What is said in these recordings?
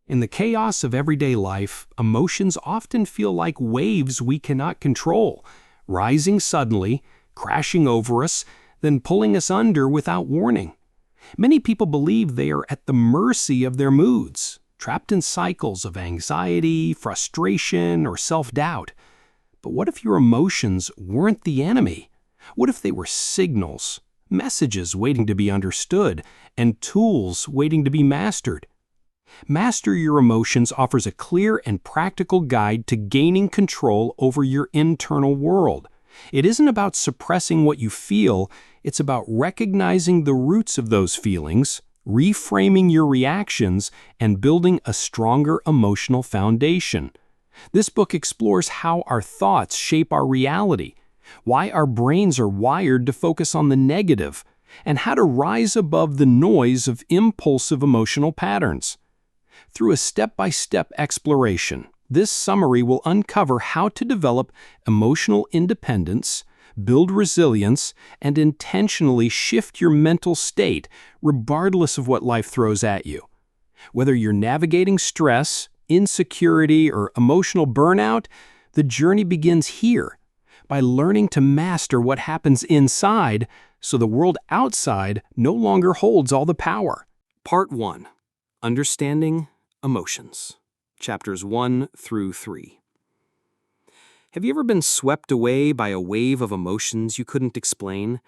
In the chaos of everyday life, emotions often feel like waves we cannot control, rising suddenly, crashing over us, then pulling us under without warning. Many people believe they are at the mercy of their moods, trapped in cycles of anxiety, frustration, or self-doubt. But what if your emotions weren't the enemy? What if they were signals, messages waiting to be understood, and tools waiting to be mastered? Master Your Emotions offers a clear and practical guide to gaining control over your internal world. It isn't about suppressing what you feel, it's about recognizing the roots of those feelings, reframing your reactions, and building a stronger emotional foundation. This book explores how our thoughts shape our reality, why our brains are wired to focus on the negative, and how to rise above the noise of impulsive emotional patterns. Through a step-by-step exploration, this summary will uncover how to develop emotional independence, build resilience, and intentionally shift your mental state regardless of what life throws at you. Whether you're navigating stress, insecurity, or emotional burnout, the journey begins here, by learning to master what happens inside so the world outside no longer holds all the power. Part 1. Understanding Emotions. Chapters 1 through 3. Have you ever been swept away by a wave of emotions you couldn't explain,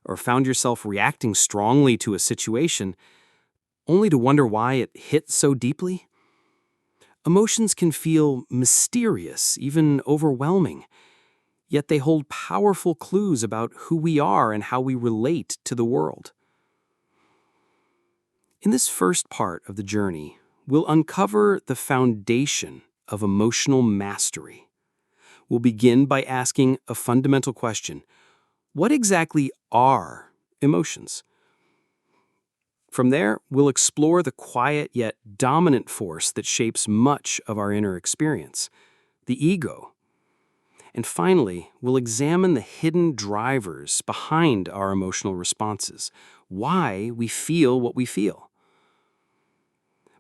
or found yourself reacting strongly to a situation, only to wonder why it hit so deeply? Emotions can feel mysterious, even overwhelming, yet they hold powerful clues about who we are and how we relate to the world. In this first part of the journey, we'll uncover the foundation of emotional mastery. We'll begin by asking a fundamental question: what exactly are emotions? From there, we'll explore the quiet yet dominant force that shapes much of our inner experience, the ego. And finally, we'll examine the hidden drivers behind our emotional responses, why we feel what we feel.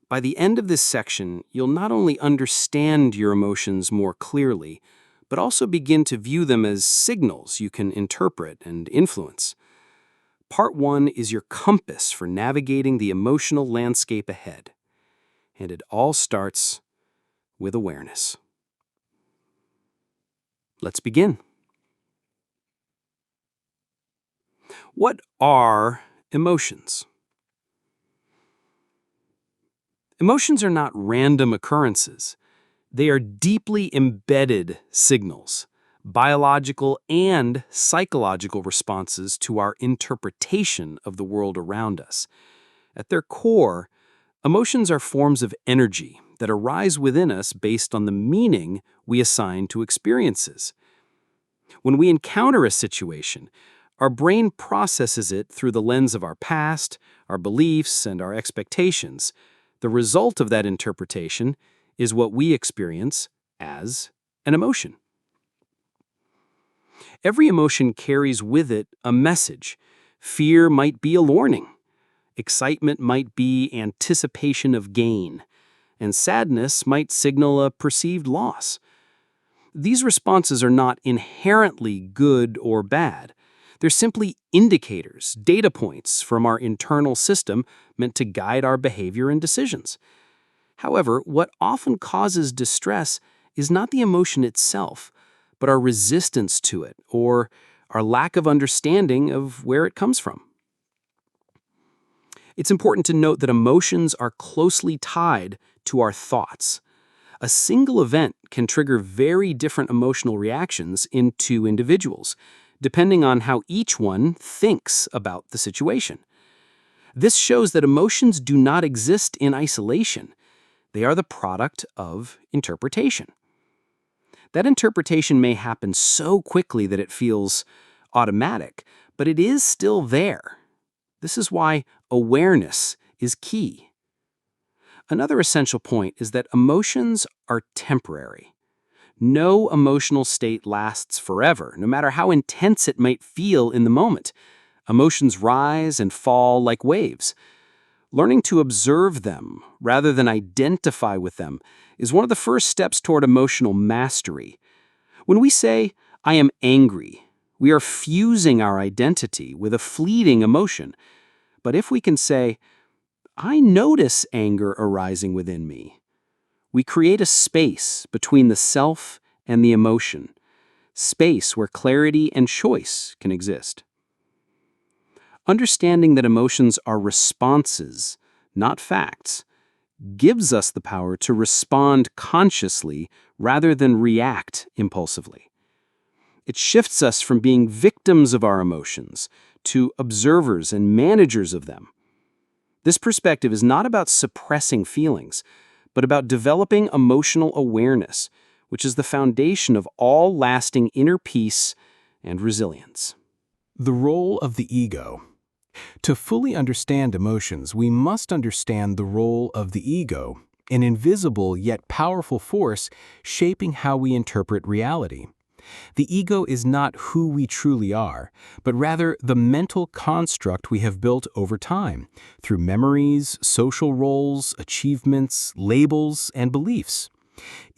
By the end of this section, you'll not only understand your emotions more clearly, but also begin to view them as signals you can interpret and influence. Part 1 is your compass for navigating the emotional landscape ahead. And it all starts with awareness. Let's begin. What are emotions? Emotions are not random occurrences. They are deeply embedded signals, biological and psychological responses to our interpretation of the world around us. At their core, emotions are forms of energy that arise within us based on the meaning we assign to experiences. When we encounter a situation, our brain processes it through the lens of our past, our beliefs, and our expectations. The result of that interpretation is what we experience as an emotion. Every emotion carries with it a message. Fear might be a warning. Excitement might be anticipation of gain. And sadness might signal a perceived loss. These responses are not inherently good or bad. They're simply indicators, data points from our internal system meant to guide our behavior and decisions. However, what often causes distress is not the emotion itself, but our resistance to it or our lack of understanding of where it comes from. It's important to note that emotions are closely tied to our thoughts. A single event can trigger very different emotional reactions in two individuals, depending on how each one thinks about the situation. This shows that emotions do not exist in isolation. They are the product of interpretation. That interpretation may happen so quickly that it feels automatic, but it is still there. This is why awareness is key. Another essential point is that emotions are temporary. No emotional state lasts forever, no matter how intense it might feel in the moment. Emotions rise and fall like waves. Learning to observe them rather than identify with them is one of the first steps toward emotional mastery. When we say, "I am angry," we are fusing our identity with a fleeting emotion. But if we can say, "I notice anger arising within me," we create a space between the self and the emotion, space where clarity and choice can exist. Understanding that emotions are responses, not facts, gives us the power to respond consciously rather than react impulsively. It shifts us from being victims of our emotions to observers and managers of them. This perspective is not about suppressing feelings, but about developing emotional awareness, which is the foundation of all lasting inner peace and resilience. The role of the ego. To fully understand emotions, we must understand the role of the ego, an invisible yet powerful force shaping how we interpret reality. The ego is not who we truly are, but rather the mental construct we have built over time, through memories, social roles, achievements, labels, and beliefs.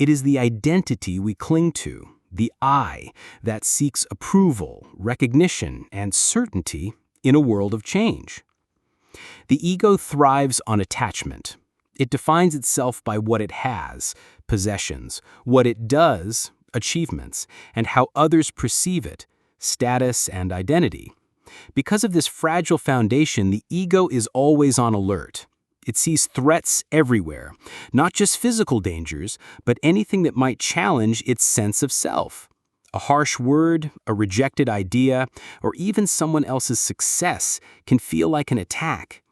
It is the identity we cling to, the I, that seeks approval, recognition, and certainty in a world of change. The ego thrives on attachment. It defines itself by what it has, possessions, what it does, achievements, and how others perceive it, status and identity. Because of this fragile foundation, the ego is always on alert. It sees threats everywhere, not just physical dangers, but anything that might challenge its sense of self. A harsh word, a rejected idea, or even someone else's success can feel like an attack.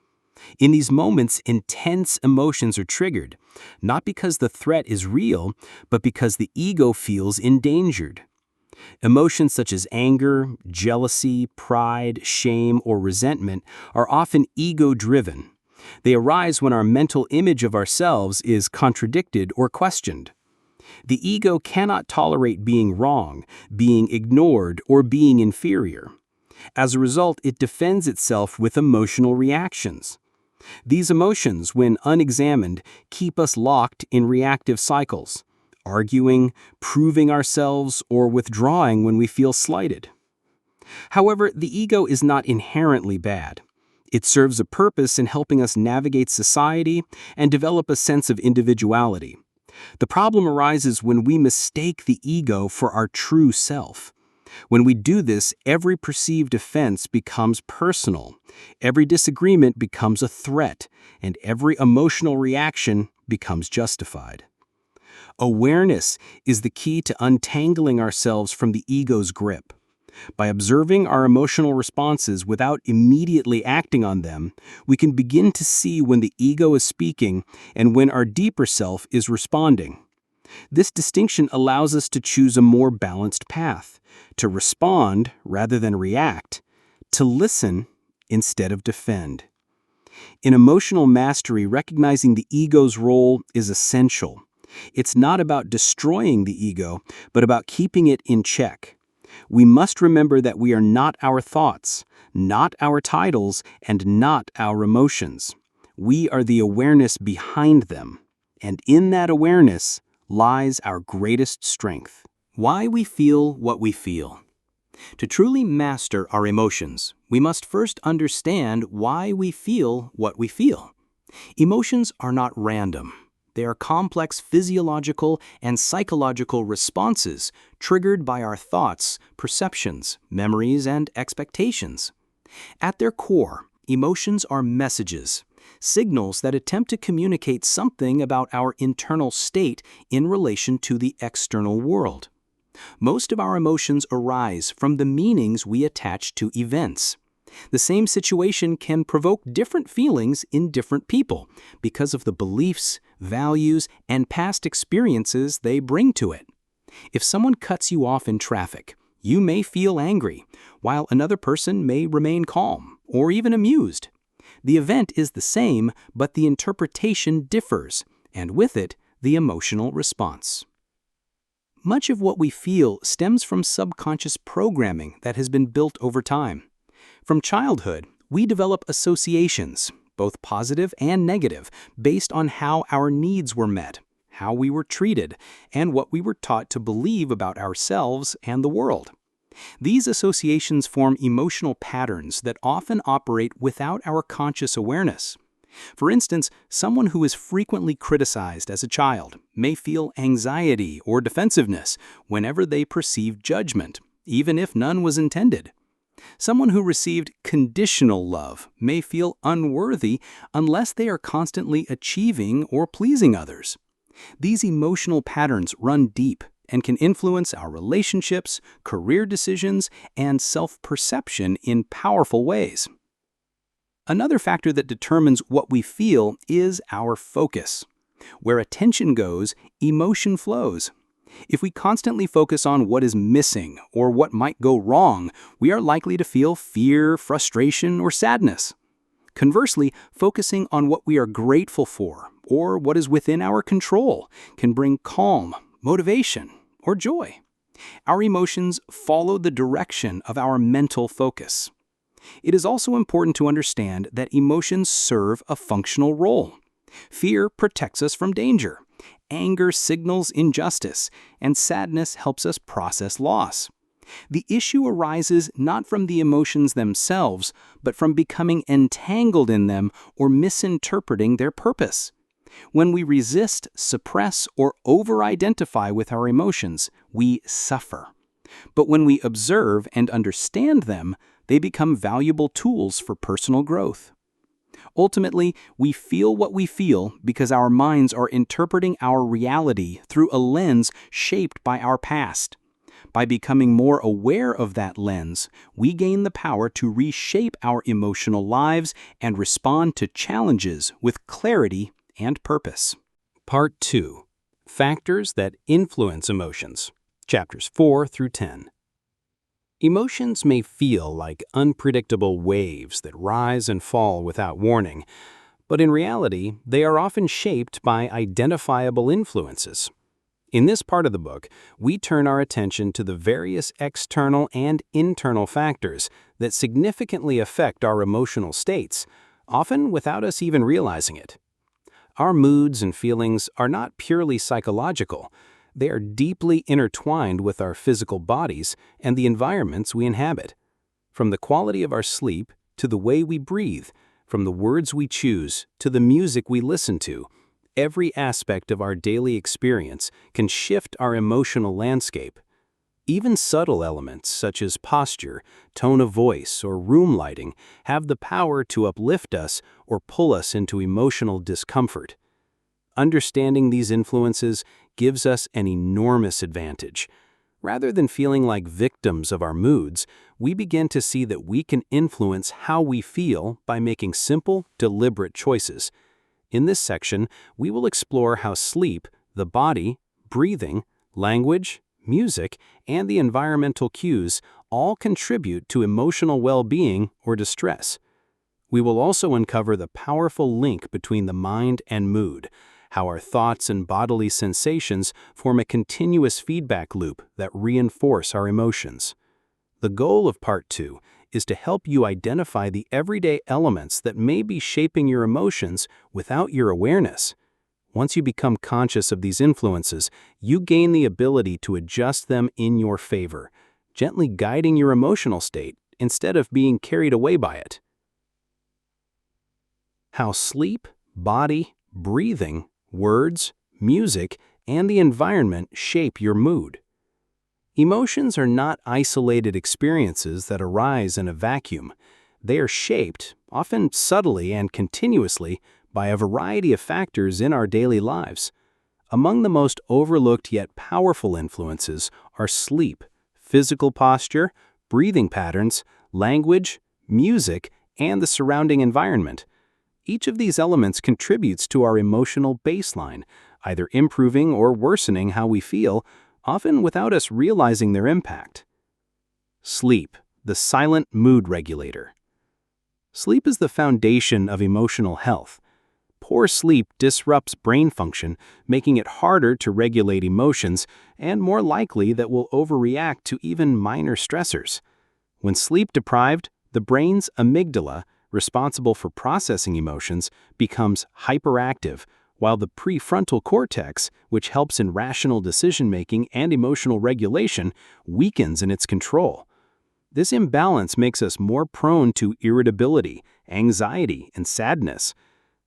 In these moments, intense emotions are triggered, not because the threat is real, but because the ego feels endangered. Emotions such as anger, jealousy, pride, shame, or resentment are often ego-driven. They arise when our mental image of ourselves is contradicted or questioned. The ego cannot tolerate being wrong, being ignored, or being inferior. As a result, it defends itself with emotional reactions. These emotions, when unexamined, keep us locked in reactive cycles, arguing, proving ourselves, or withdrawing when we feel slighted. However, the ego is not inherently bad. It serves a purpose in helping us navigate society and develop a sense of individuality. The problem arises when we mistake the ego for our true self. When we do this, every perceived offense becomes personal, every disagreement becomes a threat, and every emotional reaction becomes justified. Awareness is the key to untangling ourselves from the ego's grip. By observing our emotional responses without immediately acting on them, we can begin to see when the ego is speaking and when our deeper self is responding. This distinction allows us to choose a more balanced path, to respond rather than react, to listen instead of defend. In emotional mastery, recognizing the ego's role is essential. It's not about destroying the ego, but about keeping it in check. We must remember that we are not our thoughts, not our titles, and not our emotions. We are the awareness behind them, and in that awareness lies our greatest strength. Why we feel what we feel. To truly master our emotions, we must first understand why we feel what we feel. Emotions are not random. They are complex physiological and psychological responses triggered by our thoughts, perceptions, memories, and expectations. At their core, emotions are messages, signals that attempt to communicate something about our internal state in relation to the external world. Most of our emotions arise from the meanings we attach to events. The same situation can provoke different feelings in different people because of the beliefs, values, and past experiences they bring to it. If someone cuts you off in traffic, you may feel angry, while another person may remain calm or even amused. The event is the same, but the interpretation differs, and with it, the emotional response. Much of what we feel stems from subconscious programming that has been built over time. From childhood, we develop associations, both positive and negative, based on how our needs were met, how we were treated, and what we were taught to believe about ourselves and the world. These associations form emotional patterns that often operate without our conscious awareness. For instance, someone who is frequently criticized as a child may feel anxiety or defensiveness whenever they perceive judgment, even if none was intended. Someone who received conditional love may feel unworthy unless they are constantly achieving or pleasing others. These emotional patterns run deep and can influence our relationships, career decisions, and self-perception in powerful ways. Another factor that determines what we feel is our focus. Where attention goes, emotion flows. If we constantly focus on what is missing or what might go wrong, we are likely to feel fear, frustration, or sadness. Conversely, focusing on what we are grateful for or what is within our control can bring calm, motivation, or joy. Our emotions follow the direction of our mental focus. It is also important to understand that emotions serve a functional role. Fear protects us from danger. Anger signals injustice, and sadness helps us process loss. The issue arises not from the emotions themselves, but from becoming entangled in them or misinterpreting their purpose. When we resist, suppress, or over-identify with our emotions, we suffer. But when we observe and understand them, they become valuable tools for personal growth. Ultimately, we feel what we feel because our minds are interpreting our reality through a lens shaped by our past. By becoming more aware of that lens, we gain the power to reshape our emotional lives and respond to challenges with clarity and purpose. Part 2. Factors that influence emotions. Chapters 4 through 10. Emotions may feel like unpredictable waves that rise and fall without warning, but in reality, they are often shaped by identifiable influences. In this part of the book, we turn our attention to the various external and internal factors that significantly affect our emotional states, often without us even realizing it. Our moods and feelings are not purely psychological. They are deeply intertwined with our physical bodies and the environments we inhabit. From the quality of our sleep to the way we breathe, from the words we choose to the music we listen to, every aspect of our daily experience can shift our emotional landscape. Even subtle elements such as posture, tone of voice, or room lighting have the power to uplift us or pull us into emotional discomfort. Understanding these influences gives us an enormous advantage. Rather than feeling like victims of our moods, we begin to see that we can influence how we feel by making simple, deliberate choices. In this section, we will explore how sleep, the body, breathing, language, music, and the environmental cues all contribute to emotional well-being or distress. We will also uncover the powerful link between the mind and mood, how our thoughts and bodily sensations form a continuous feedback loop that reinforce our emotions. The goal of Part 2 is to help you identify the everyday elements that may be shaping your emotions without your awareness. Once you become conscious of these influences, you gain the ability to adjust them in your favor, gently guiding your emotional state instead of being carried away by it. How sleep, body, breathing, words, music, and the environment shape your mood. Emotions are not isolated experiences that arise in a vacuum. They are shaped, often subtly and continuously, by a variety of factors in our daily lives. Among the most overlooked yet powerful influences are sleep, physical posture, breathing patterns, language, music, and the surrounding environment. Each of these elements contributes to our emotional baseline, either improving or worsening how we feel, often without us realizing their impact. Sleep, the silent mood regulator. Sleep is the foundation of emotional health. Poor sleep disrupts brain function, making it harder to regulate emotions and more likely that we'll overreact to even minor stressors. When sleep deprived, the brain's amygdala, responsible for processing emotions, becomes hyperactive, while the prefrontal cortex, which helps in rational decision-making and emotional regulation, weakens in its control. This imbalance makes us more prone to irritability, anxiety, and sadness.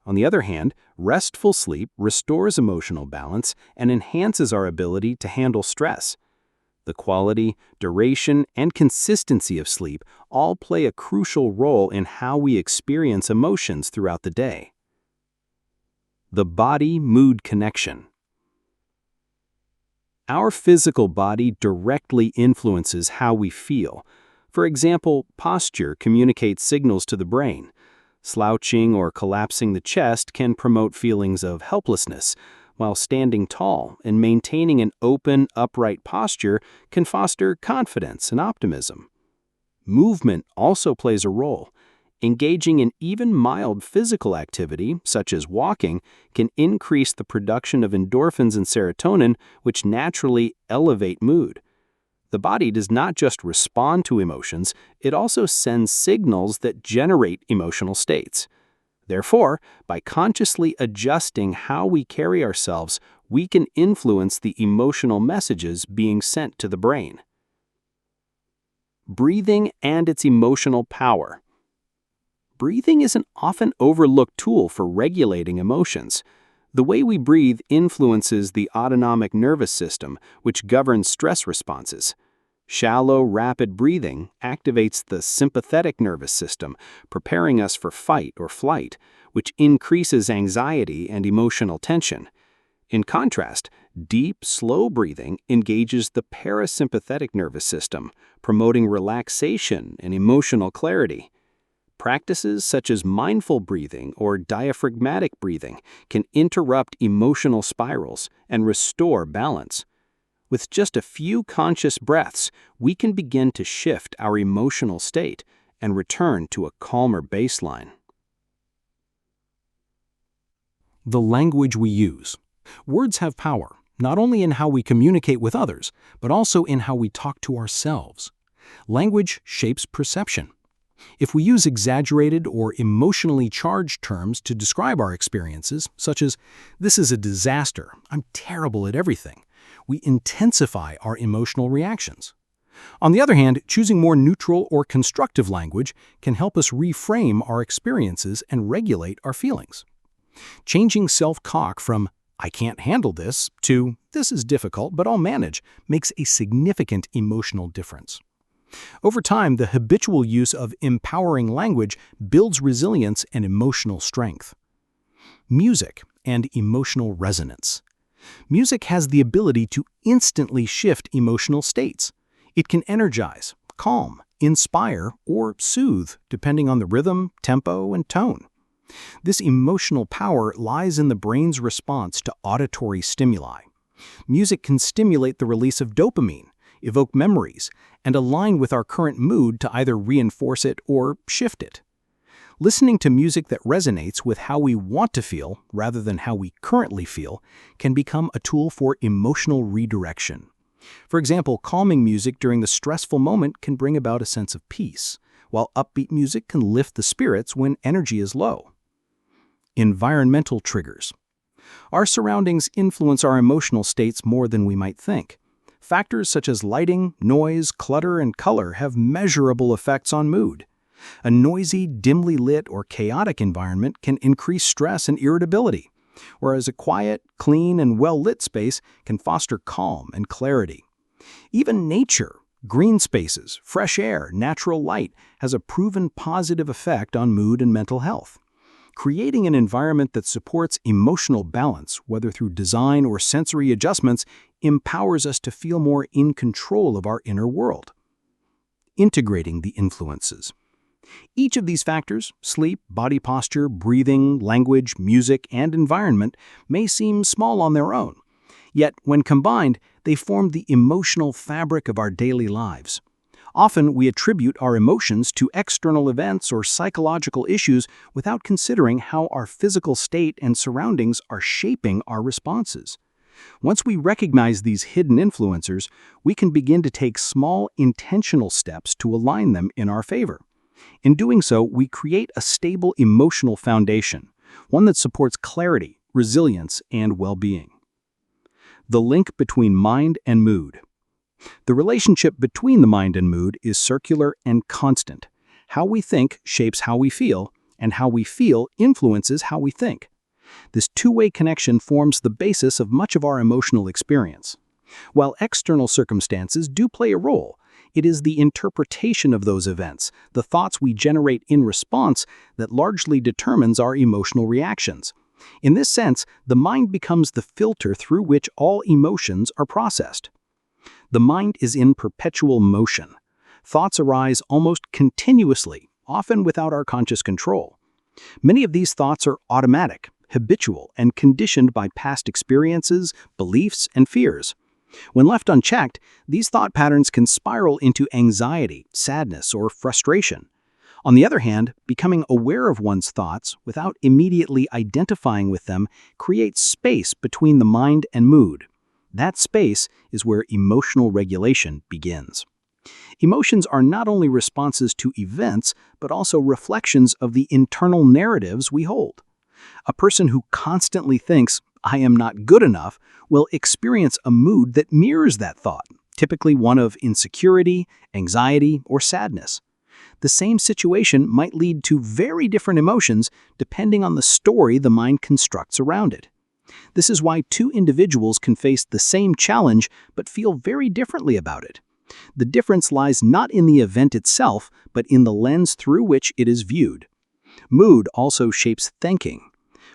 On the other hand, restful sleep restores emotional balance and enhances our ability to handle stress. The quality, duration, and consistency of sleep all play a crucial role in how we experience emotions throughout the day. The body-mood connection. Our physical body directly influences how we feel. For example, posture communicates signals to the brain. Slouching or collapsing the chest can promote feelings of helplessness, while standing tall and maintaining an open, upright posture can foster confidence and optimism. Movement also plays a role. Engaging in even mild physical activity, such as walking, can increase the production of endorphins and serotonin, which naturally elevate mood. The body does not just respond to emotions, it also sends signals that generate emotional states. Therefore, by consciously adjusting how we carry ourselves, we can influence the emotional messages being sent to the brain. Breathing and its emotional power. Breathing is an often overlooked tool for regulating emotions. The way we breathe influences the autonomic nervous system, which governs stress responses. Shallow, rapid breathing activates the sympathetic nervous system, preparing us for fight or flight, which increases anxiety and emotional tension. In contrast, deep, slow breathing engages the parasympathetic nervous system, promoting relaxation and emotional clarity. Practices such as mindful breathing or diaphragmatic breathing can interrupt emotional spirals and restore balance. With just a few conscious breaths, we can begin to shift our emotional state and return to a calmer baseline. The language we use. Words have power, not only in how we communicate with others, but also in how we talk to ourselves. Language shapes perception. If we use exaggerated or emotionally charged terms to describe our experiences, such as, "This is a disaster, I'm terrible at everything," we intensify our emotional reactions. On the other hand, choosing more neutral or constructive language can help us reframe our experiences and regulate our feelings. Changing self-talk from, "I can't handle this," to, "This is difficult, but I'll manage," makes a significant emotional difference. Over time, the habitual use of empowering language builds resilience and emotional strength. Music and emotional resonance. Music has the ability to instantly shift emotional states. It can energize, calm, inspire, or soothe, depending on the rhythm, tempo, and tone. This emotional power lies in the brain's response to auditory stimuli. Music can stimulate the release of dopamine, evoke memories, and align with our current mood to either reinforce it or shift it. Listening to music that resonates with how we want to feel rather than how we currently feel can become a tool for emotional redirection. For example, calming music during the stressful moment can bring about a sense of peace, while upbeat music can lift the spirits when energy is low. Environmental triggers. Our surroundings influence our emotional states more than we might think. Factors such as lighting, noise, clutter, and color have measurable effects on mood. A noisy, dimly lit, or chaotic environment can increase stress and irritability, whereas a quiet, clean, and well-lit space can foster calm and clarity. Even nature, green spaces, fresh air, natural light, has a proven positive effect on mood and mental health. Creating an environment that supports emotional balance, whether through design or sensory adjustments, empowers us to feel more in control of our inner world. Integrating the influences. Each of these factors, sleep, body posture, breathing, language, music, and environment, may seem small on their own. Yet, when combined, they form the emotional fabric of our daily lives. Often, we attribute our emotions to external events or psychological issues without considering how our physical state and surroundings are shaping our responses. Once we recognize these hidden influencers, we can begin to take small, intentional steps to align them in our favor. In doing so, we create a stable emotional foundation, one that supports clarity, resilience, and well-being. The link between mind and mood. The relationship between the mind and mood is circular and constant. How we think shapes how we feel, and how we feel influences how we think. This two-way connection forms the basis of much of our emotional experience. While external circumstances do play a role, it is the interpretation of those events, the thoughts we generate in response, that largely determines our emotional reactions. In this sense, the mind becomes the filter through which all emotions are processed. The mind is in perpetual motion. Thoughts arise almost continuously, often without our conscious control. Many of these thoughts are automatic, habitual, and conditioned by past experiences, beliefs, and fears. When left unchecked, these thought patterns can spiral into anxiety, sadness, or frustration. On the other hand, becoming aware of one's thoughts without immediately identifying with them creates space between the mind and mood. That space is where emotional regulation begins. Emotions are not only responses to events, but also reflections of the internal narratives we hold. A person who constantly thinks, "I am not good enough," will experience a mood that mirrors that thought, typically one of insecurity, anxiety, or sadness. The same situation might lead to very different emotions depending on the story the mind constructs around it. This is why two individuals can face the same challenge but feel very differently about it. The difference lies not in the event itself, but in the lens through which it is viewed. Mood also shapes thinking.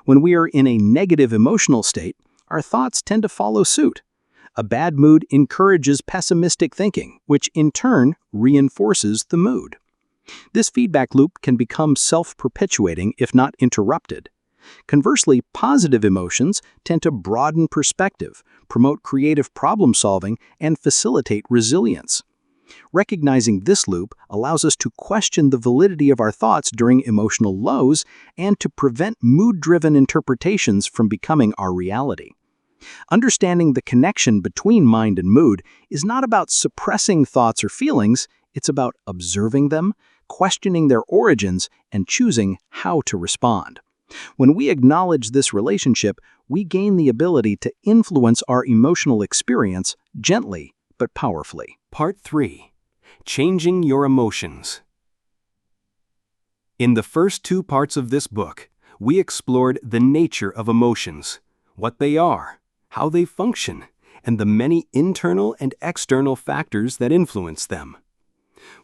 When we are in a negative emotional state, our thoughts tend to follow suit. A bad mood encourages pessimistic thinking, which in turn reinforces the mood. This feedback loop can become self-perpetuating if not interrupted. Conversely, positive emotions tend to broaden perspective, promote creative problem-solving, and facilitate resilience. Recognizing this loop allows us to question the validity of our thoughts during emotional lows and to prevent mood-driven interpretations from becoming our reality. Understanding the connection between mind and mood is not about suppressing thoughts or feelings, it's about observing them, questioning their origins, and choosing how to respond. When we acknowledge this relationship, we gain the ability to influence our emotional experience gently but powerfully. Part 3. Changing Your Emotions. In the first two parts of this book, we explored the nature of emotions, what they are, how they function, and the many internal and external factors that influence them.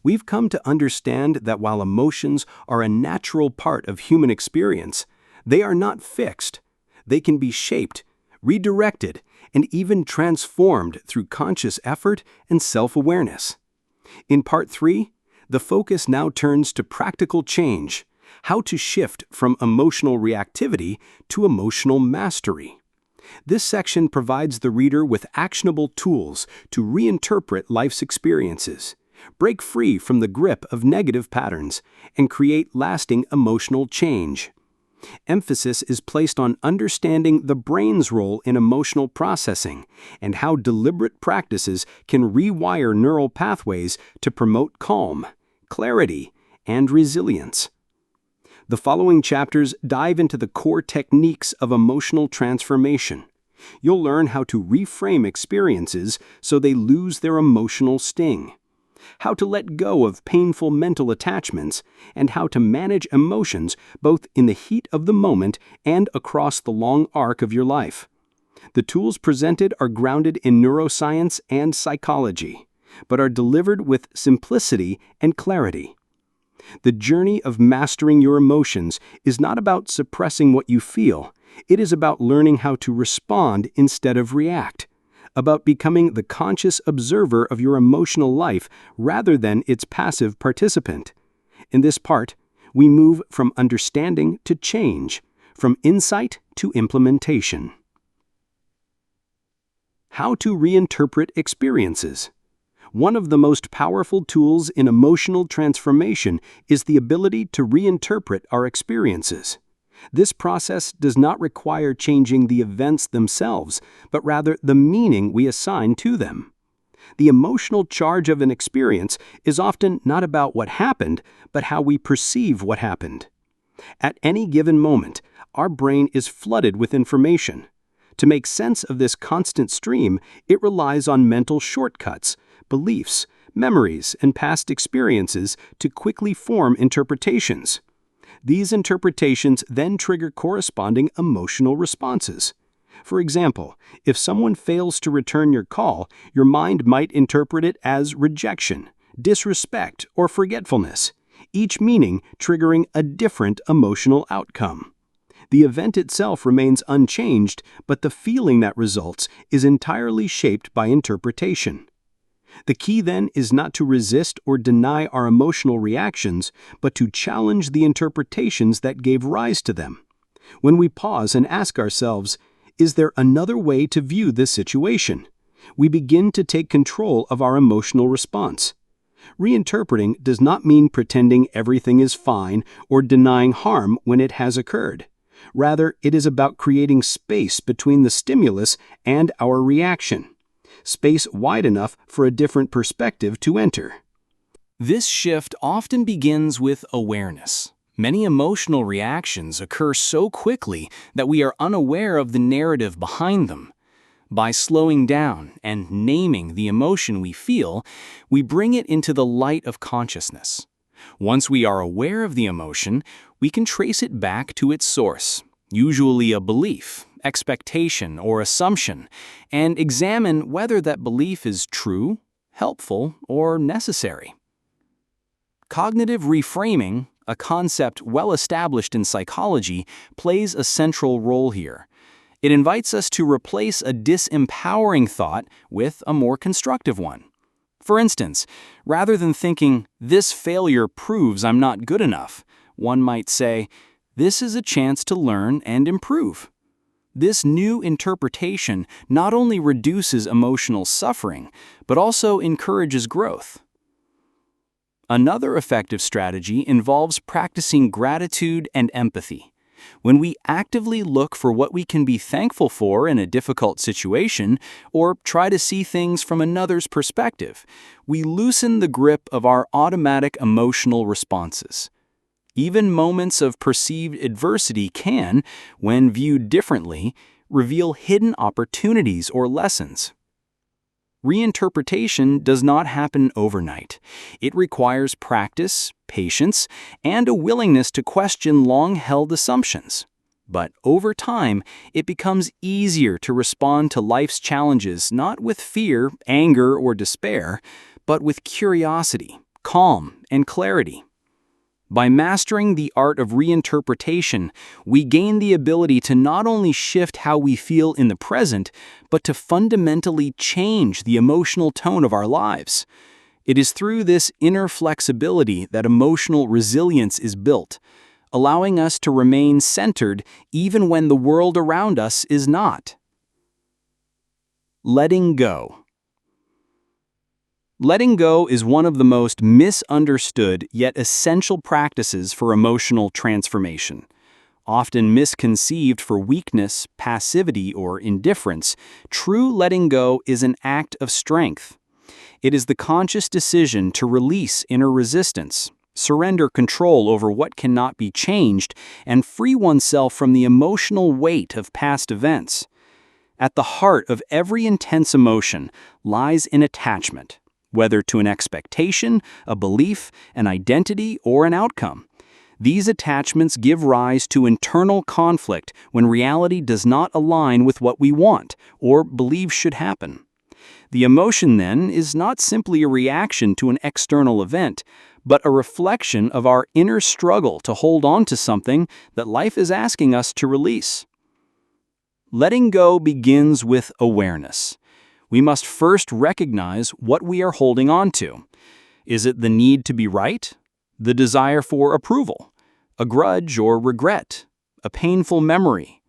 We've come to understand that while emotions are a natural part of human experience, they are not fixed. They can be shaped, redirected, and even transformed through conscious effort and self-awareness. In Part 3, the focus now turns to practical change, how to shift from emotional reactivity to emotional mastery. This section provides the reader with actionable tools to reinterpret life's experiences, break free from the grip of negative patterns, and create lasting emotional change. Emphasis is placed on understanding the brain's role in emotional processing and how deliberate practices can rewire neural pathways to promote calm, clarity, and resilience. The following chapters dive into the core techniques of emotional transformation. You'll learn how to reframe experiences so they lose their emotional sting, how to let go of painful mental attachments, and how to manage emotions both in the heat of the moment and across the long arc of your life. The tools presented are grounded in neuroscience and psychology, but are delivered with simplicity and clarity. The journey of mastering your emotions is not about suppressing what you feel. It is about learning how to respond instead of react, about becoming the conscious observer of your emotional life rather than its passive participant. In this part, we move from understanding to change, from insight to implementation. How to reinterpret experiences. One of the most powerful tools in emotional transformation is the ability to reinterpret our experiences. This process does not require changing the events themselves, but rather the meaning we assign to them. The emotional charge of an experience is often not about what happened, but how we perceive what happened. At any given moment, our brain is flooded with information. To make sense of this constant stream, it relies on mental shortcuts, beliefs, memories, and past experiences to quickly form interpretations. These interpretations then trigger corresponding emotional responses. For example, if someone fails to return your call, your mind might interpret it as rejection, disrespect, or forgetfulness, each meaning triggering a different emotional outcome. The event itself remains unchanged, but the feeling that results is entirely shaped by interpretation. The key then is not to resist or deny our emotional reactions, but to challenge the interpretations that gave rise to them. When we pause and ask ourselves, is there another way to view this situation? We begin to take control of our emotional response. Reinterpreting does not mean pretending everything is fine or denying harm when it has occurred. Rather, it is about creating space between the stimulus and our reaction. Space wide enough for a different perspective to enter. This shift often begins with awareness. Many emotional reactions occur so quickly that we are unaware of the narrative behind them. By slowing down and naming the emotion we feel, we bring it into the light of consciousness. Once we are aware of the emotion, we can trace it back to its source, usually a belief, expectation, or assumption, and examine whether that belief is true, helpful, or necessary. Cognitive reframing, a concept well established in psychology, plays a central role here. It invites us to replace a disempowering thought with a more constructive one. For instance, rather than thinking, "This failure proves I'm not good enough," one might say, "This is a chance to learn and improve." This new interpretation not only reduces emotional suffering, but also encourages growth. Another effective strategy involves practicing gratitude and empathy. When we actively look for what we can be thankful for in a difficult situation, or try to see things from another's perspective, we loosen the grip of our automatic emotional responses. Even moments of perceived adversity can, when viewed differently, reveal hidden opportunities or lessons. Reinterpretation does not happen overnight. It requires practice, patience, and a willingness to question long-held assumptions. But over time, it becomes easier to respond to life's challenges not with fear, anger, or despair, but with curiosity, calm, and clarity. By mastering the art of reinterpretation, we gain the ability to not only shift how we feel in the present, but to fundamentally change the emotional tone of our lives. It is through this inner flexibility that emotional resilience is built, allowing us to remain centered even when the world around us is not. Letting go. Letting go is one of the most misunderstood yet essential practices for emotional transformation. Often misconceived for weakness, passivity, or indifference, true letting go is an act of strength. It is the conscious decision to release inner resistance, surrender control over what cannot be changed, and free oneself from the emotional weight of past events. At the heart of every intense emotion lies an attachment, whether to an expectation, a belief, an identity, or an outcome. These attachments give rise to internal conflict when reality does not align with what we want or believe should happen. The emotion, then, is not simply a reaction to an external event, but a reflection of our inner struggle to hold on to something that life is asking us to release. Letting go begins with awareness. We must first recognize what we are holding on to. Is it the need to be right? The desire for approval? A grudge or regret? A painful memory?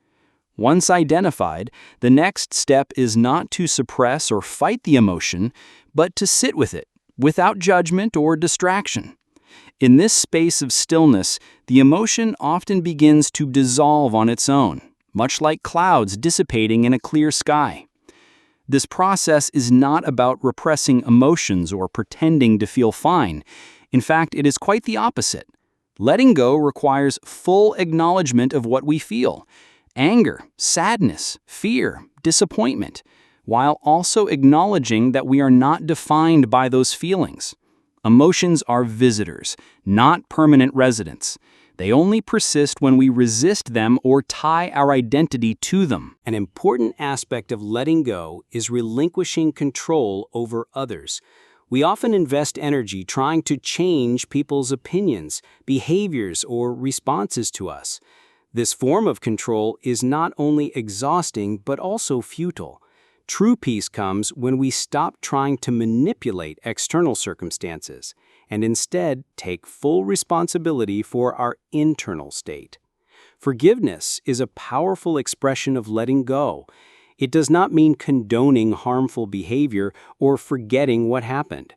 Once identified, the next step is not to suppress or fight the emotion, but to sit with it, without judgment or distraction. In this space of stillness, the emotion often begins to dissolve on its own, much like clouds dissipating in a clear sky. This process is not about repressing emotions or pretending to feel fine. In fact, it is quite the opposite. Letting go requires full acknowledgement of what we feel: anger, sadness, fear, disappointment, while also acknowledging that we are not defined by those feelings. Emotions are visitors, not permanent residents. They only persist when we resist them or tie our identity to them. An important aspect of letting go is relinquishing control over others. We often invest energy trying to change people's opinions, behaviors, or responses to us. This form of control is not only exhausting but also futile. True peace comes when we stop trying to manipulate external circumstances and instead take full responsibility for our internal state. Forgiveness is a powerful expression of letting go. It does not mean condoning harmful behavior or forgetting what happened.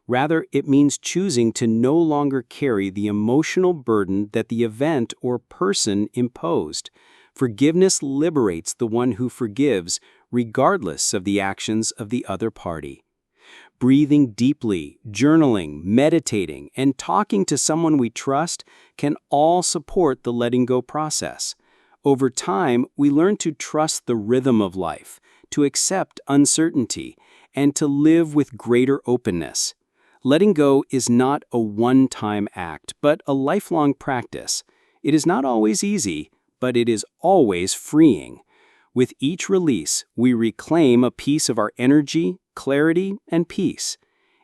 Rather, it means choosing to no longer carry the emotional burden that the event or person imposed. Forgiveness liberates the one who forgives, regardless of the actions of the other party. Breathing deeply, journaling, meditating, and talking to someone we trust can all support the letting go process. Over time, we learn to trust the rhythm of life, to accept uncertainty, and to live with greater openness. Letting go is not a one-time act, but a lifelong practice. It is not always easy, but it is always freeing. With each release, we reclaim a piece of our energy, clarity, and peace.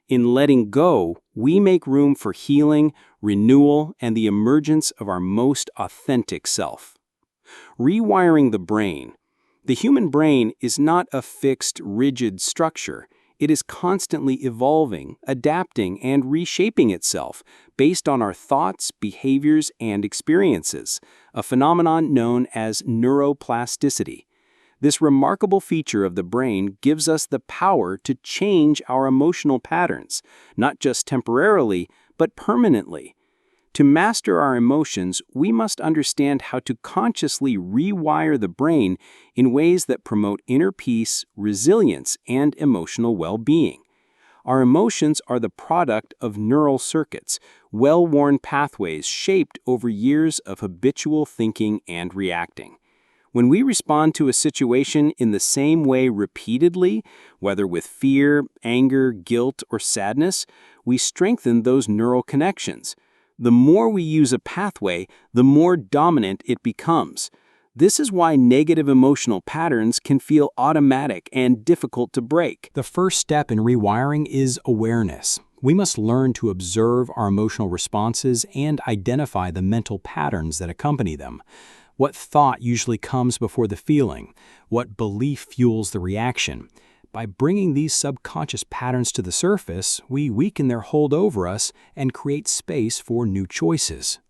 In letting go, we make room for healing, renewal, and the emergence of our most authentic self. Rewiring the brain. The human brain is not a fixed, rigid structure. It is constantly evolving, adapting, and reshaping itself based on our thoughts, behaviors, and experiences, a phenomenon known as neuroplasticity. This remarkable feature of the brain gives us the power to change our emotional patterns, not just temporarily, but permanently. To master our emotions, we must understand how to consciously rewire the brain in ways that promote inner peace, resilience, and emotional well-being. Our emotions are the product of neural circuits, well-worn pathways shaped over years of habitual thinking and reacting. When we respond to a situation in the same way repeatedly, whether with fear, anger, guilt, or sadness, we strengthen those neural connections. The more we use a pathway, the more dominant it becomes. This is why negative emotional patterns can feel automatic and difficult to break. The first step in rewiring is awareness. We must learn to observe our emotional responses and identify the mental patterns that accompany them. What thought usually comes before the feeling? What belief fuels the reaction? By bringing these subconscious patterns to the surface, we weaken their hold over us and create space for new choices.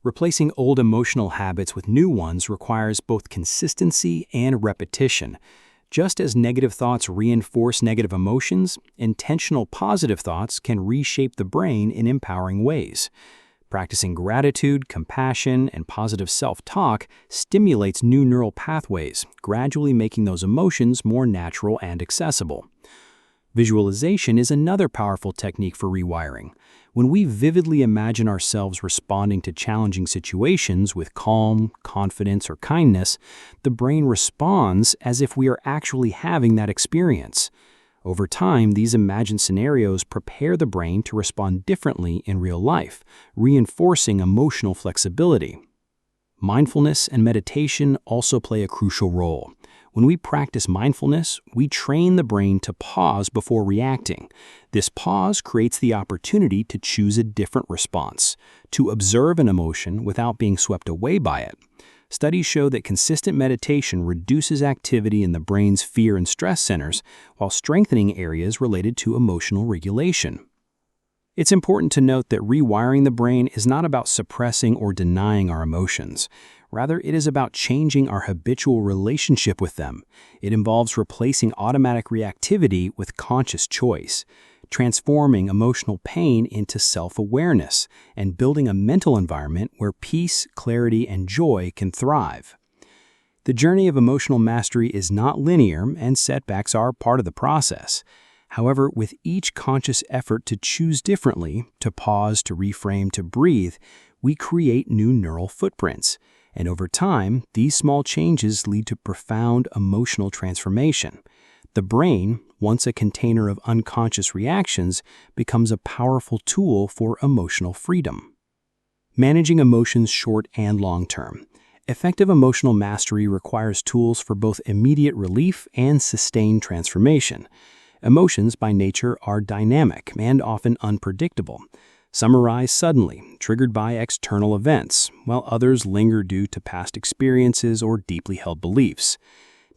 Replacing old emotional habits with new ones requires both consistency and repetition. Just as negative thoughts reinforce negative emotions, intentional positive thoughts can reshape the brain in empowering ways. Practicing gratitude, compassion, and positive self-talk stimulates new neural pathways, gradually making those emotions more natural and accessible. Visualization is another powerful technique for rewiring. When we vividly imagine ourselves responding to challenging situations with calm, confidence, or kindness, the brain responds as if we are actually having that experience. Over time, these imagined scenarios prepare the brain to respond differently in real life, reinforcing emotional flexibility. Mindfulness and meditation also play a crucial role. When we practice mindfulness, we train the brain to pause before reacting. This pause creates the opportunity to choose a different response, to observe an emotion without being swept away by it. Studies show that consistent meditation reduces activity in the brain's fear and stress centers while strengthening areas related to emotional regulation. It's important to note that rewiring the brain is not about suppressing or denying our emotions. Rather, it is about changing our habitual relationship with them. It involves replacing automatic reactivity with conscious choice, transforming emotional pain into self-awareness, and building a mental environment where peace, clarity, and joy can thrive. The journey of emotional mastery is not linear, and setbacks are part of the process. However, with each conscious effort to choose differently, to pause, to reframe, to breathe, we create new neural footprints. And over time, these small changes lead to profound emotional transformation. The brain, once a container of unconscious reactions, becomes a powerful tool for emotional freedom. Managing emotions short and long term. Effective emotional mastery requires tools for both immediate relief and sustained transformation. Emotions, by nature, are dynamic and often unpredictable. Some arise suddenly, triggered by external events, while others linger due to past experiences or deeply held beliefs.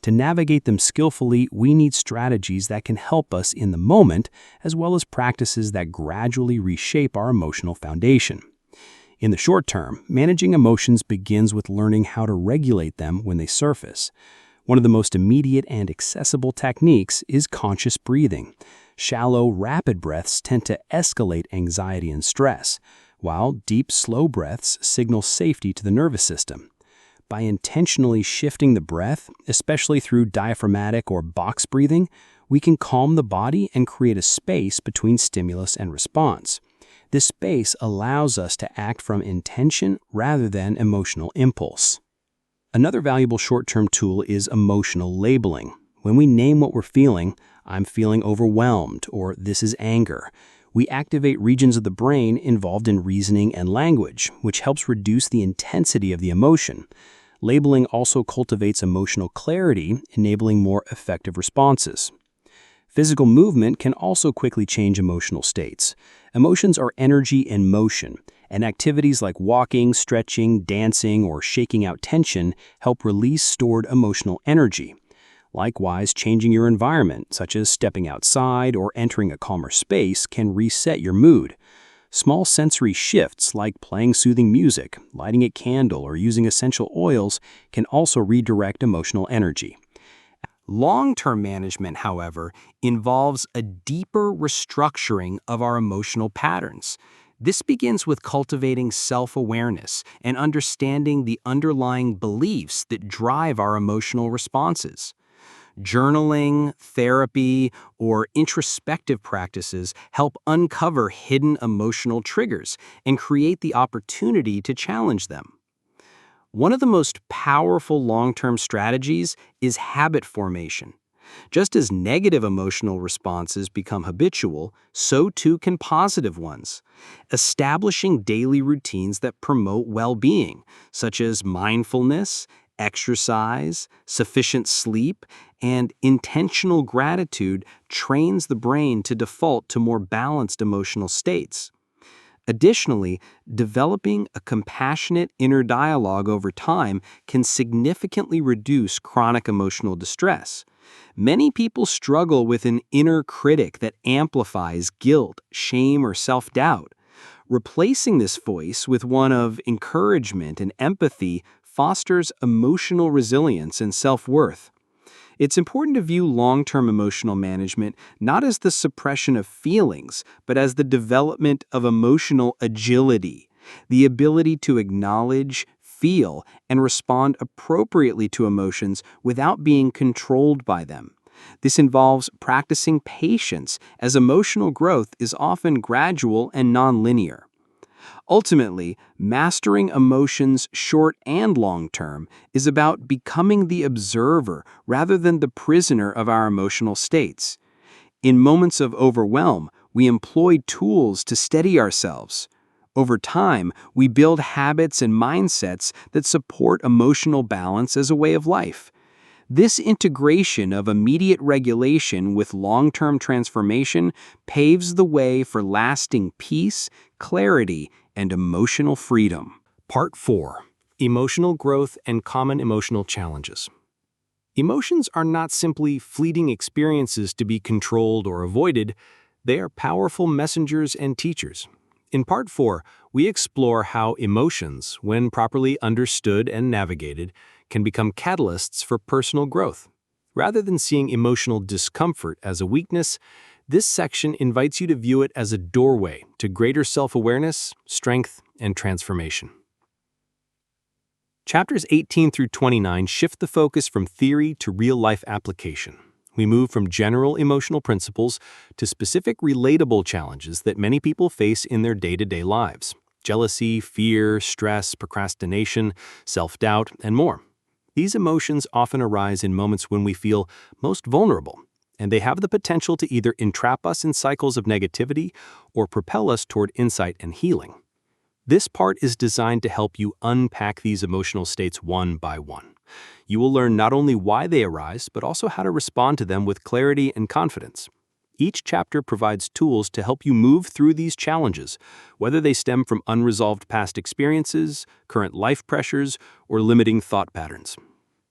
To navigate them skillfully, we need strategies that can help us in the moment, as well as practices that gradually reshape our emotional foundation. In the short term, managing emotions begins with learning how to regulate them when they surface. One of the most immediate and accessible techniques is conscious breathing. Shallow, rapid breaths tend to escalate anxiety and stress, while deep, slow breaths signal safety to the nervous system. By intentionally shifting the breath, especially through diaphragmatic or box breathing, we can calm the body and create a space between stimulus and response. This space allows us to act from intention rather than emotional impulse. Another valuable short-term tool is emotional labeling. When we name what we're feeling, "I'm feeling overwhelmed," or "this is anger," we activate regions of the brain involved in reasoning and language, which helps reduce the intensity of the emotion. Labeling also cultivates emotional clarity, enabling more effective responses. Physical movement can also quickly change emotional states. Emotions are energy in motion, and activities like walking, stretching, dancing, or shaking out tension help release stored emotional energy. Likewise, changing your environment, such as stepping outside or entering a calmer space, can reset your mood. Small sensory shifts like playing soothing music, lighting a candle, or using essential oils can also redirect emotional energy. Long-term management, however, involves a deeper restructuring of our emotional patterns. This begins with cultivating self-awareness and understanding the underlying beliefs that drive our emotional responses. Journaling, therapy, or introspective practices help uncover hidden emotional triggers and create the opportunity to challenge them. One of the most powerful long-term strategies is habit formation. Just as negative emotional responses become habitual, so too can positive ones. Establishing daily routines that promote well-being, such as mindfulness, exercise, sufficient sleep, and intentional gratitude, trains the brain to default to more balanced emotional states. Additionally, developing a compassionate inner dialogue over time can significantly reduce chronic emotional distress. Many people struggle with an inner critic that amplifies guilt, shame, or self-doubt. Replacing this voice with one of encouragement and empathy fosters emotional resilience and self-worth. It's important to view long-term emotional management not as the suppression of feelings, but as the development of emotional agility, the ability to acknowledge, feel, and respond appropriately to emotions without being controlled by them. This involves practicing patience, as emotional growth is often gradual and nonlinear. Ultimately, mastering emotions short and long term is about becoming the observer rather than the prisoner of our emotional states. In moments of overwhelm, we employ tools to steady ourselves. Over time, we build habits and mindsets that support emotional balance as a way of life. This integration of immediate regulation with long-term transformation paves the way for lasting peace, clarity, and emotional freedom. Part 4. Emotional Growth and Common Emotional Challenges. Emotions are not simply fleeting experiences to be controlled or avoided, they are powerful messengers and teachers. In Part 4, we explore how emotions, when properly understood and navigated, can become catalysts for personal growth. Rather than seeing emotional discomfort as a weakness, this section invites you to view it as a doorway to greater self-awareness, strength, and transformation. Chapters 18 through 29 shift the focus from theory to real-life application. We move from general emotional principles to specific relatable challenges that many people face in their day-to-day lives. Jealousy, fear, stress, procrastination, self-doubt, and more. These emotions often arise in moments when we feel most vulnerable, and they have the potential to either entrap us in cycles of negativity or propel us toward insight and healing. This part is designed to help you unpack these emotional states one by one. You will learn not only why they arise, but also how to respond to them with clarity and confidence. Each chapter provides tools to help you move through these challenges, whether they stem from unresolved past experiences, current life pressures, or limiting thought patterns.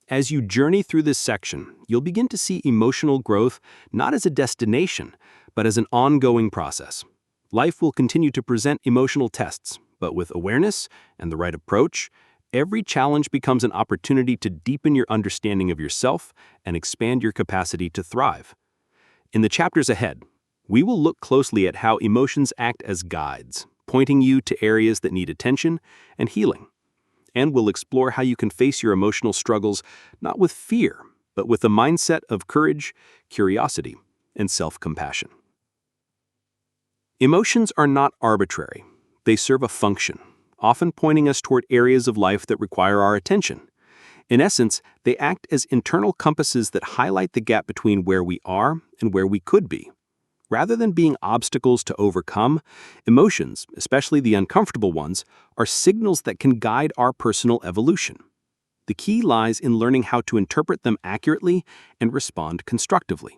As you journey through this section, you'll begin to see emotional growth not as a destination, but as an ongoing process. Life will continue to present emotional tests, but with awareness and the right approach, every challenge becomes an opportunity to deepen your understanding of yourself and expand your capacity to thrive. In the chapters ahead, we will look closely at how emotions act as guides, pointing you to areas that need attention and healing. And we'll explore how you can face your emotional struggles not with fear, but with a mindset of courage, curiosity, and self-compassion. Emotions are not arbitrary. They serve a function, often pointing us toward areas of life that require our attention. In essence, they act as internal compasses that highlight the gap between where we are and where we could be. Rather than being obstacles to overcome, emotions, especially the uncomfortable ones, are signals that can guide our personal evolution. The key lies in learning how to interpret them accurately and respond constructively.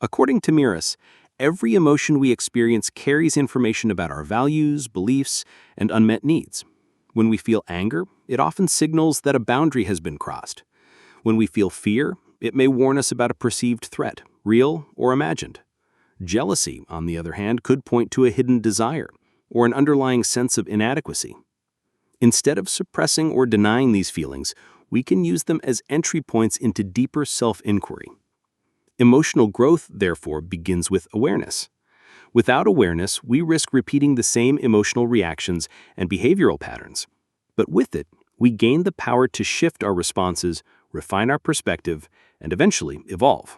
According to Meurisse, every emotion we experience carries information about our values, beliefs, and unmet needs. When we feel anger, it often signals that a boundary has been crossed. When we feel fear, it may warn us about a perceived threat, real or imagined. Jealousy, on the other hand, could point to a hidden desire or an underlying sense of inadequacy. Instead of suppressing or denying these feelings, we can use them as entry points into deeper self-inquiry. Emotional growth, therefore, begins with awareness. Without awareness, we risk repeating the same emotional reactions and behavioral patterns. But with it, we gain the power to shift our responses, refine our perspective, and eventually evolve.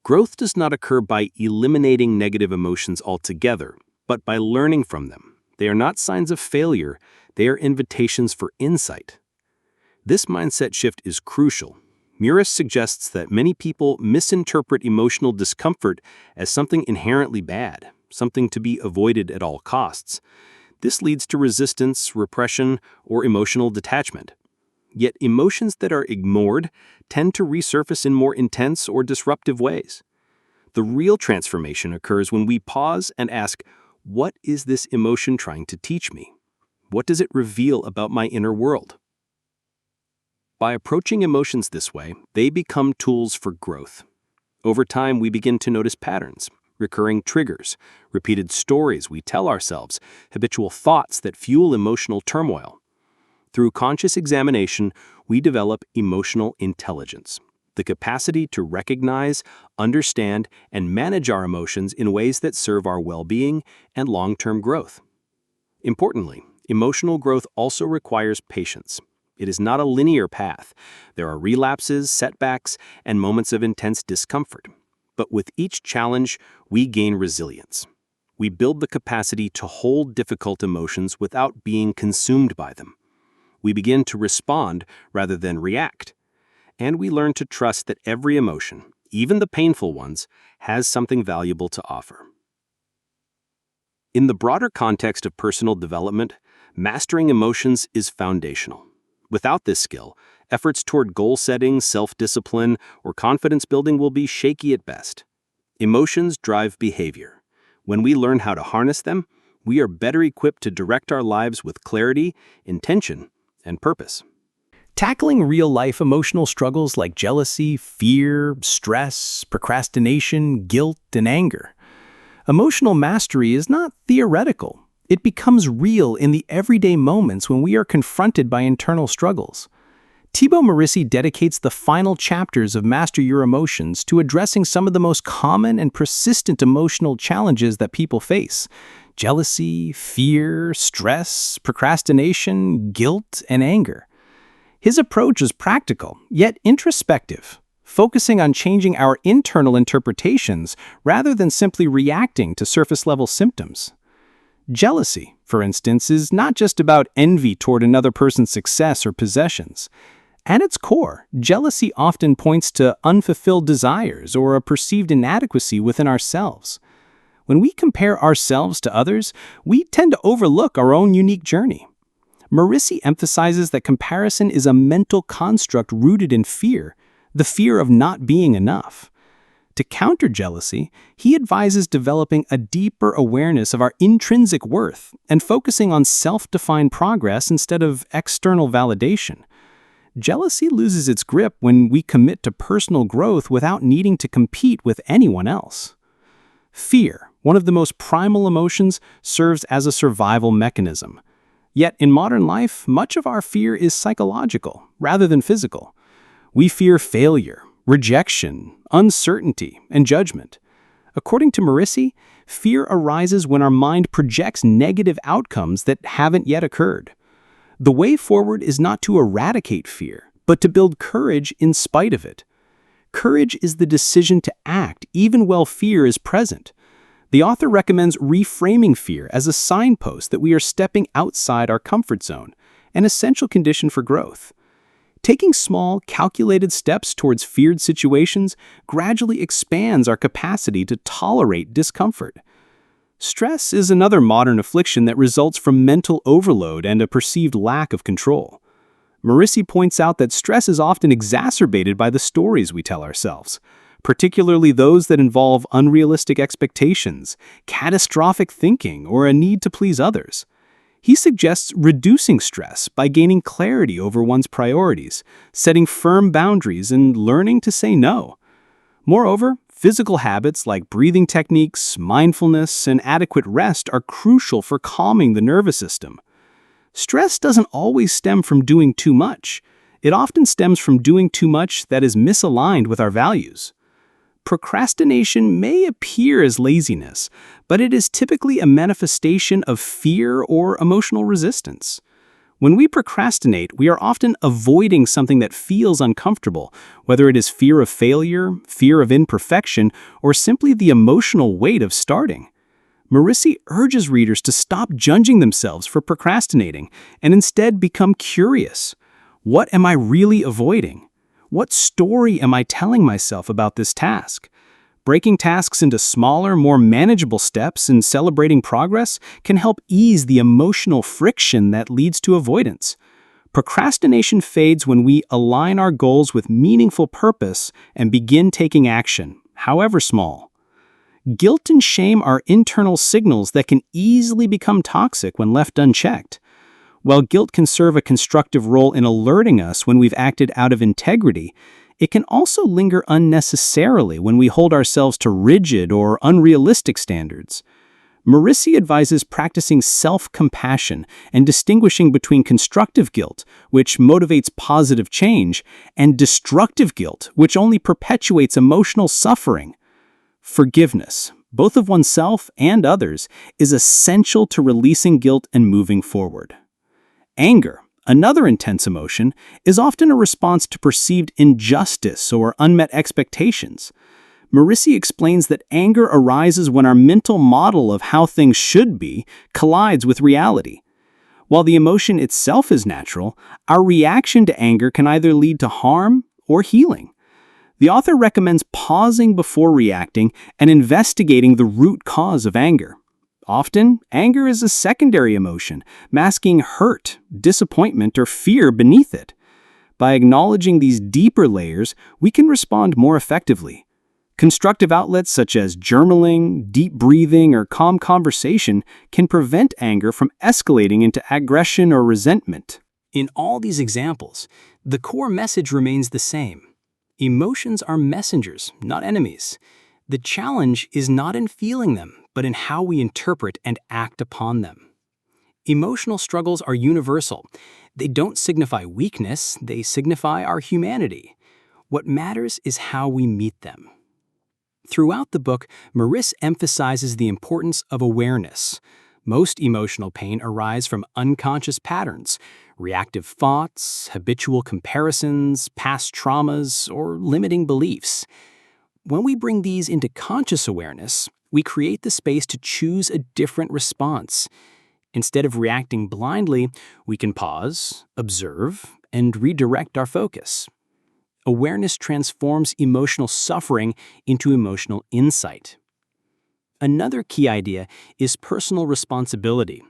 Growth does not occur by eliminating negative emotions altogether, but by learning from them. They are not signs of failure, they are invitations for insight. This mindset shift is crucial. Meurisse suggests that many people misinterpret emotional discomfort as something inherently bad, something to be avoided at all costs. This leads to resistance, repression, or emotional detachment. Yet emotions that are ignored tend to resurface in more intense or disruptive ways. The real transformation occurs when we pause and ask, what is this emotion trying to teach me? What does it reveal about my inner world? By approaching emotions this way, they become tools for growth. Over time, we begin to notice patterns, recurring triggers, repeated stories we tell ourselves, habitual thoughts that fuel emotional turmoil. Through conscious examination, we develop emotional intelligence, the capacity to recognize, understand, and manage our emotions in ways that serve our well-being and long-term growth. Importantly, emotional growth also requires patience. It is not a linear path. There are relapses, setbacks, and moments of intense discomfort. But with each challenge, we gain resilience. We build the capacity to hold difficult emotions without being consumed by them. We begin to respond rather than react. And we learn to trust that every emotion, even the painful ones, has something valuable to offer. In the broader context of personal development, mastering emotions is foundational. Without this skill, efforts toward goal setting, self-discipline, or confidence building will be shaky at best. Emotions drive behavior. When we learn how to harness them, we are better equipped to direct our lives with clarity, intention, and purpose. Tackling real-life emotional struggles like jealousy, fear, stress, procrastination, guilt, and anger. Emotional mastery is not theoretical. It becomes real in the everyday moments when we are confronted by internal struggles. Thibaut Meurisse dedicates the final chapters of Master Your Emotions to addressing some of the most common and persistent emotional challenges that people face. jealousy, fear, stress, procrastination, guilt, and anger. His approach is practical, yet introspective, focusing on changing our internal interpretations rather than simply reacting to surface-level symptoms. Jealousy, for instance, is not just about envy toward another person's success or possessions. At its core, jealousy often points to unfulfilled desires or a perceived inadequacy within ourselves. When we compare ourselves to others, we tend to overlook our own unique journey. Meurisse emphasizes that comparison is a mental construct rooted in fear, the fear of not being enough. To counter jealousy, he advises developing a deeper awareness of our intrinsic worth and focusing on self-defined progress instead of external validation. Jealousy loses its grip when we commit to personal growth without needing to compete with anyone else. Fear, one of the most primal emotions, serves as a survival mechanism. Yet in modern life, much of our fear is psychological rather than physical. We fear failure, rejection, uncertainty, and judgment. According to Meurisse, fear arises when our mind projects negative outcomes that haven't yet occurred. The way forward is not to eradicate fear, but to build courage in spite of it. Courage is the decision to act even while fear is present. The author recommends reframing fear as a signpost that we are stepping outside our comfort zone, an essential condition for growth. Taking small, calculated steps towards feared situations gradually expands our capacity to tolerate discomfort. Stress is another modern affliction that results from mental overload and a perceived lack of control. Meurisse points out that stress is often exacerbated by the stories we tell ourselves, particularly those that involve unrealistic expectations, catastrophic thinking, or a need to please others. He suggests reducing stress by gaining clarity over one's priorities, setting firm boundaries, and learning to say no. Moreover, physical habits like breathing techniques, mindfulness, and adequate rest are crucial for calming the nervous system. Stress doesn't always stem from doing too much. It often stems from doing too much that is misaligned with our values. Procrastination may appear as laziness, but it is typically a manifestation of fear or emotional resistance. When we procrastinate, we are often avoiding something that feels uncomfortable, whether it is fear of failure, fear of imperfection, or simply the emotional weight of starting. Meurisse urges readers to stop judging themselves for procrastinating and instead become curious. What am I really avoiding? What story am I telling myself about this task? Breaking tasks into smaller, more manageable steps and celebrating progress can help ease the emotional friction that leads to avoidance. Procrastination fades when we align our goals with meaningful purpose and begin taking action, however small. Guilt and shame are internal signals that can easily become toxic when left unchecked. While guilt can serve a constructive role in alerting us when we've acted out of integrity, it can also linger unnecessarily when we hold ourselves to rigid or unrealistic standards. Meurisse advises practicing self-compassion and distinguishing between constructive guilt, which motivates positive change, and destructive guilt, which only perpetuates emotional suffering. Forgiveness, both of oneself and others, is essential to releasing guilt and moving forward. Anger, another intense emotion, is often a response to perceived injustice or unmet expectations. Meurisse explains that anger arises when our mental model of how things should be collides with reality. While the emotion itself is natural, our reaction to anger can either lead to harm or healing. The author recommends pausing before reacting and investigating the root cause of anger. Often, anger is a secondary emotion, masking hurt, disappointment, or fear beneath it. By acknowledging these deeper layers, we can respond more effectively. Constructive outlets such as journaling, deep breathing, or calm conversation can prevent anger from escalating into aggression or resentment. In all these examples, the core message remains the same. Emotions are messengers, not enemies. The challenge is not in feeling them, but in how we interpret and act upon them. Emotional struggles are universal. They don't signify weakness, they signify our humanity. What matters is how we meet them. Throughout the book, Meurisse emphasizes the importance of awareness. Most emotional pain arises from unconscious patterns, reactive thoughts, habitual comparisons, past traumas, or limiting beliefs. When we bring these into conscious awareness, we create the space to choose a different response. Instead of reacting blindly, we can pause, observe, and redirect our focus. Awareness transforms emotional suffering into emotional insight. Another key idea is personal responsibility.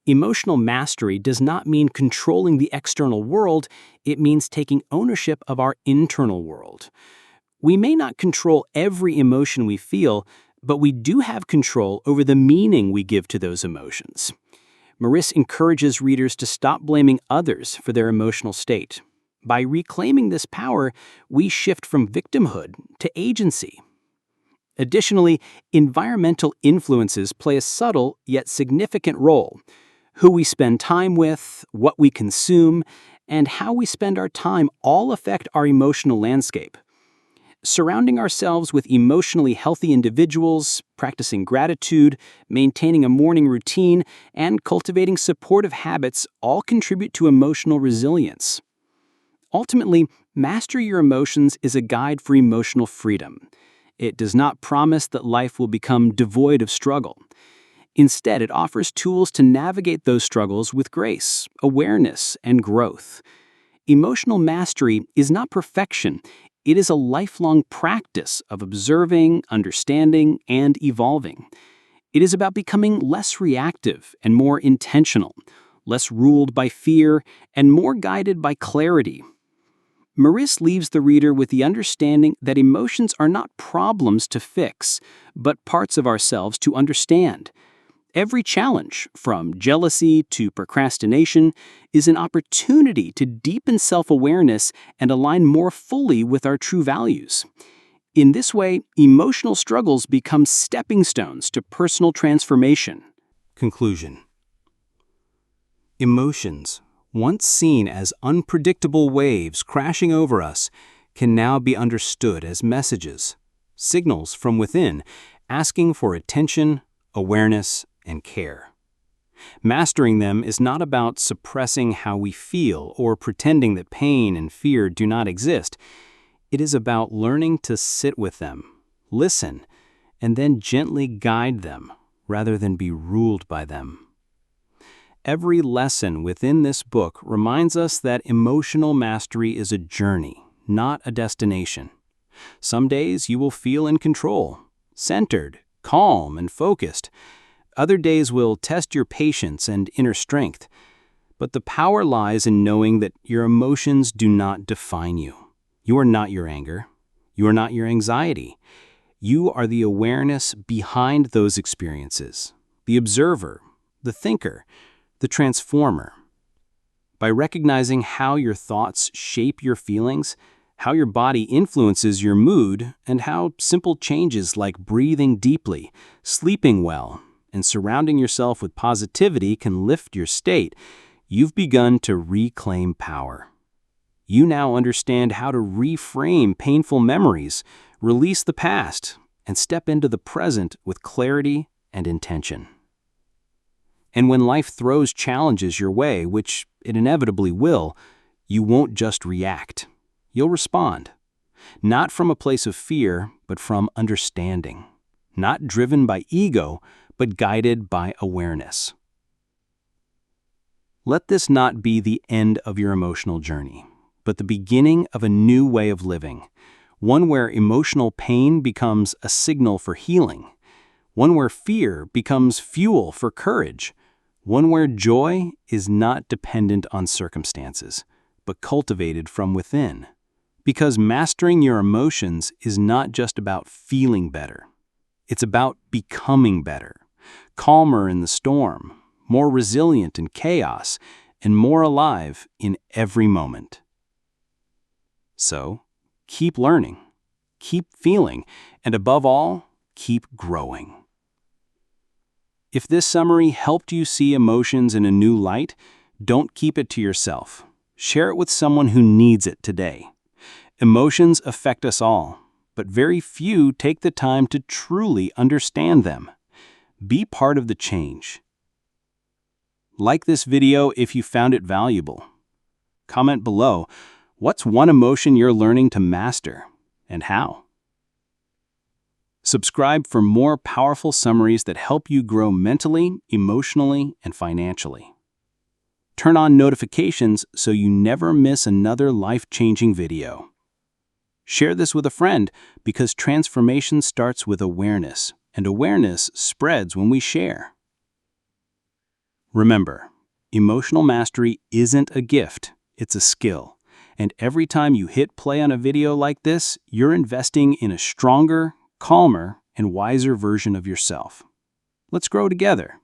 Emotional mastery does not mean controlling the external world, it means taking ownership of our internal world. We may not control every emotion we feel, but we do have control over the meaning we give to those emotions. Meurisse encourages readers to stop blaming others for their emotional state. By reclaiming this power, we shift from victimhood to agency. Additionally, environmental influences play a subtle yet significant role. Who we spend time with, what we consume, and how we spend our time all affect our emotional landscape. Surrounding ourselves with emotionally healthy individuals, practicing gratitude, maintaining a morning routine, and cultivating supportive habits all contribute to emotional resilience. Ultimately, Master Your Emotions is a guide for emotional freedom. It does not promise that life will become devoid of struggle. Instead, it offers tools to navigate those struggles with grace, awareness, and growth. Emotional mastery is not perfection. It is a lifelong practice of observing, understanding, and evolving. It is about becoming less reactive and more intentional, less ruled by fear, and more guided by clarity. Meurisse leaves the reader with the understanding that emotions are not problems to fix, but parts of ourselves to understand. Every challenge, from jealousy to procrastination, is an opportunity to deepen self-awareness and align more fully with our true values. In this way, emotional struggles become stepping stones to personal transformation. Conclusion. Emotions, once seen as unpredictable waves crashing over us, can now be understood as messages, signals from within, asking for attention, awareness, and care. Mastering them is not about suppressing how we feel or pretending that pain and fear do not exist. It is about learning to sit with them, listen, and then gently guide them rather than be ruled by them. Every lesson within this book reminds us that emotional mastery is a journey, not a destination. Some days you will feel in control, centered, calm, and focused. Other days will test your patience and inner strength. But the power lies in knowing that your emotions do not define you. You are not your anger. You are not your anxiety. You are the awareness behind those experiences, the observer, the thinker, the transformer. By recognizing how your thoughts shape your feelings, how your body influences your mood, and how simple changes like breathing deeply, sleeping well, and surrounding yourself with positivity can lift your state, you've begun to reclaim power. You now understand how to reframe painful memories, release the past, and step into the present with clarity and intention. And when life throws challenges your way, which it inevitably will, you won't just react. You'll respond. Not from a place of fear, but from understanding. Not driven by ego, but guided by awareness. Let this not be the end of your emotional journey, but the beginning of a new way of living. One where emotional pain becomes a signal for healing. One where fear becomes fuel for courage. One where joy is not dependent on circumstances, but cultivated from within. Because mastering your emotions is not just about feeling better. It's about becoming better, calmer in the storm, more resilient in chaos, and more alive in every moment. So, keep learning, keep feeling, and above all, keep growing. If this summary helped you see emotions in a new light, don't keep it to yourself. Share it with someone who needs it today. Emotions affect us all, but very few take the time to truly understand them. Be part of the change. Like this video if you found it valuable. Comment below, what's one emotion you're learning to master, and how? Subscribe for more powerful summaries that help you grow mentally, emotionally, and financially. Turn on notifications so you never miss another life-changing video. Share this with a friend because transformation starts with awareness, and awareness spreads when we share. Remember, emotional mastery isn't a gift, it's a skill. And every time you hit play on a video like this, you're investing in a stronger, calmer, and wiser version of yourself. Let's grow together.